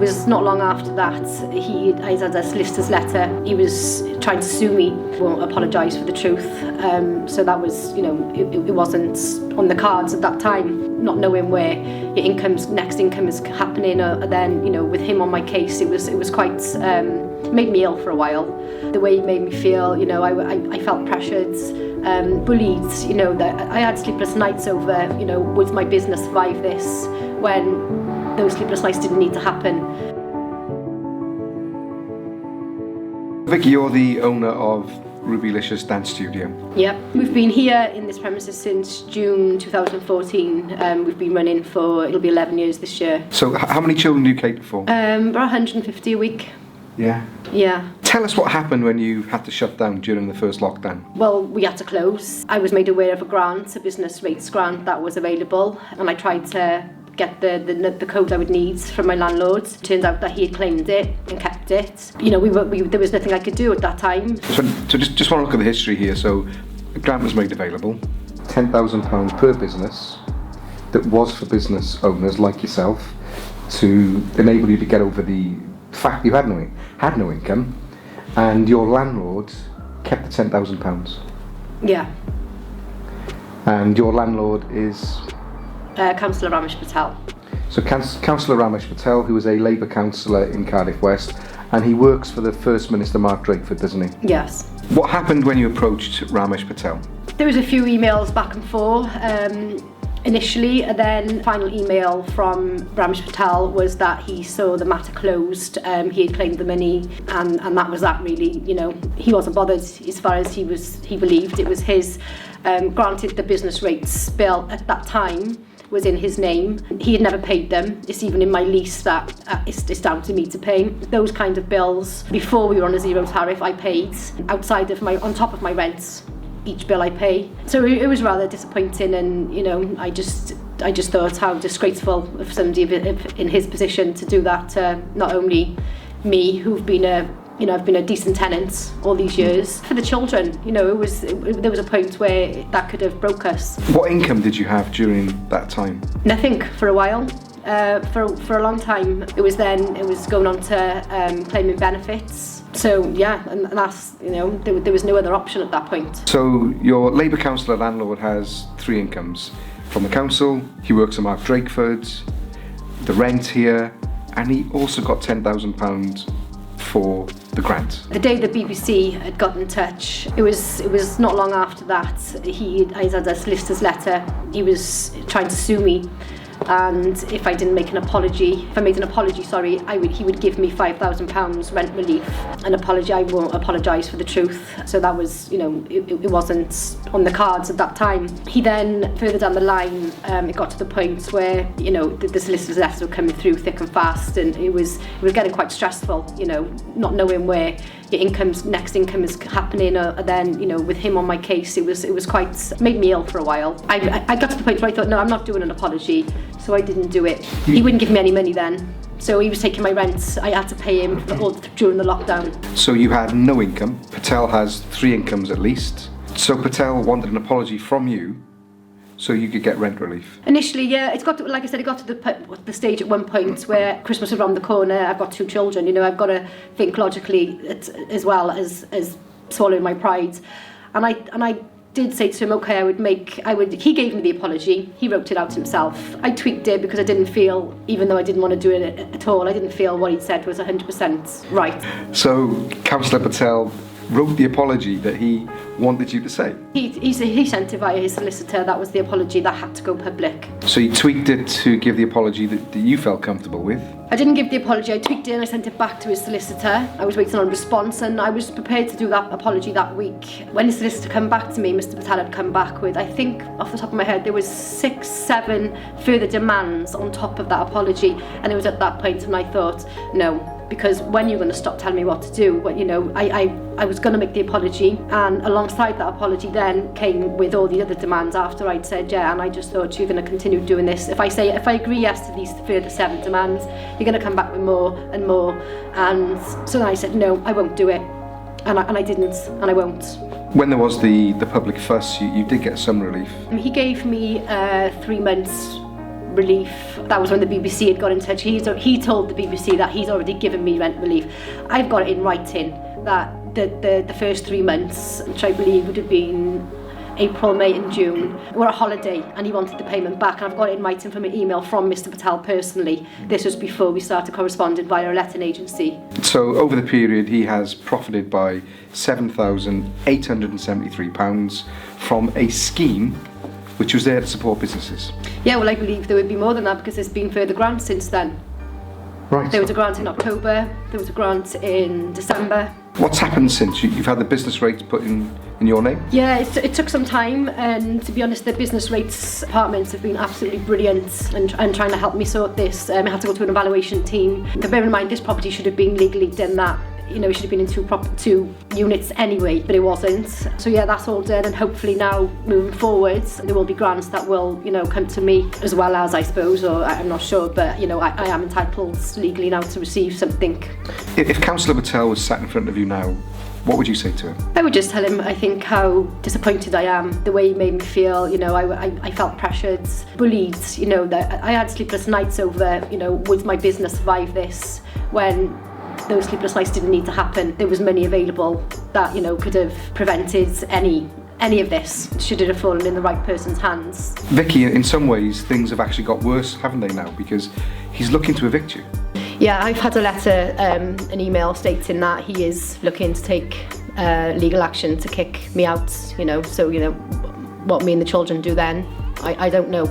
It was not long after that I had a solicitor's letter. He was trying to sue me. Won't apologise for the truth. So that was, it wasn't on the cards at that time. Not knowing where your next income is happening, or then with him on my case, it was quite made me ill for a while. The way he made me feel, I felt pressured, bullied. That I had sleepless nights over, would my business survive this when those sleepless nights didn't need to happen. Vicky, you're the owner of Rubylicious Dance Studio. Yep. We've been here in this premises since June 2014. We've been running it'll be 11 years this year. So how many children do you cater for? About 150 a week. Yeah. Yeah. Tell us what happened when you had to shut down during the first lockdown. Well, we had to close. I was made aware of a business rates grant that was available, and I tried to get the code I would need from my landlord. Turned out that he had claimed it and kept it. There was nothing I could do at that time. So just want to look at the history here. So a grant was made available, £10,000 per business, that was for business owners like yourself, to enable you to get over the fact you had no income, and your landlord kept the £10,000. Yeah. And your landlord is? Councillor Ramesh Patel. So Councillor Ramesh Patel, who is a Labour councillor in Cardiff West, and he works for the First Minister Mark Drakeford, doesn't he? Yes. What happened when you approached Ramesh Patel? There was a few emails back and forth initially, and then final email from Ramesh Patel was that he saw the matter closed. He had claimed the money, and that was that really. He wasn't bothered as far as he believed it was his. Granted, the business rates bill at that time was in his name. He had never paid them. It's even in my lease that it's down to me to pay. Those kind of bills, before we were on a zero tariff, I paid on top of my rent, each bill I pay. So it was rather disappointing, and I just thought how disgraceful of somebody in his position to do that to not only me, who've been I've been a decent tenant all these years. For the children, there was a point where that could have broke us. What income did you have during that time? Nothing for a while. For a long time. It was going on to claiming benefits. So yeah, and that's, there was no other option at that point. So your Labour councillor landlord has three incomes. From the council, he works at Mark Drakeford, the rent here, and he also got £10,000 for the grant. The day the BBC had got in touch, it was not long after that I had a solicitor's letter. He was trying to sue me, and if I made an apology, he would give me £5,000 rent relief. An apology, I won't apologise for the truth. So that was, it wasn't on the cards at that time. He then, further down the line, it got to the point where, the solicitor's letters were coming through thick and fast, and it was getting quite stressful, not knowing where your next income is happening, or then, with him on my case, it was quite, made me ill for a while. I got to the point where I thought, no, I'm not doing an apology. So I didn't do it. He wouldn't give me any money then. So he was taking my rent. I had to pay him during the lockdown. So you had no income. Patel has three incomes at least. So Patel wanted an apology from you so you could get rent relief. Initially, yeah. It got to, like I said, it got to the stage at one point where Christmas was around the corner. I've got two children. I've got to think logically as well as swallowing my pride. And I did say to him, okay, he gave me the apology, he wrote it out himself. I tweaked it because I didn't feel, even though I didn't want to do it at all, I didn't feel what he'd said was 100% right. So Councillor Patel wrote the apology that he wanted you to say? He sent it via his solicitor. That was the apology that had to go public. So you tweaked it to give the apology that you felt comfortable with? I didn't give the apology, I tweaked it and I sent it back to his solicitor. I was waiting on a response, and I was prepared to do that apology that week. When his solicitor came back to me, Mr. Patel had come back with, I think off the top of my head, there was 6-7 further demands on top of that apology, and it was at that point when I thought, no, because when you're going to stop telling me what to do? But I was going to make the apology, and alongside that apology then came with all the other demands after I'd said yeah, and I just thought, you're going to continue doing this. If I agree yes to these further 7 demands, you're going to come back with more and more. And so then I said no, I won't do it, and I didn't, and I won't. When there was the public fuss, you did get some relief. He gave me 3 months relief. That was when the BBC had got in touch. He told the BBC that he's already given me rent relief. I've got it in writing that the first 3 months, which I believe would have been April, May and June, were a holiday and he wanted the payment back, and I've got it in writing from an email from Mr Patel personally. This was before we started corresponding via a letting agency. So over the period he has profited by £7,873 from a scheme which was there to support businesses. Yeah, well I believe there would be more than that because there's been further grants since then. Right. There was a grant in October, there was a grant in December. What's happened since? You've had the business rates put in your name? Yeah, it took some time, and to be honest, the business rates departments have been absolutely brilliant and trying to help me sort this. I had to go to an evaluation team. But bear in mind, this property should have been legally done that. You know, it should have been in two units anyway, but it wasn't. So yeah, that's all done, and hopefully now, moving forwards, there will be grants that will, you know, come to me as well as, I suppose, or I'm not sure, but, you know, I am entitled legally now to receive something. If Councillor Patel was sat in front of you now, what would you say to him? I would just tell him, I think, how disappointed I am, the way he made me feel. You know, I felt pressured, bullied, you know, that I had sleepless nights over, you know, would my business survive this, when those sleepless nights didn't need to happen. There was money available that, you know, could have prevented any of this, should it have fallen in the right person's hands. Vicky, in some ways things have actually got worse, haven't they now, because he's looking to evict you? Yeah, I've had a letter, an email stating that he is looking to take legal action to kick me out, you know, so, you know, what me and the children do then, I don't know.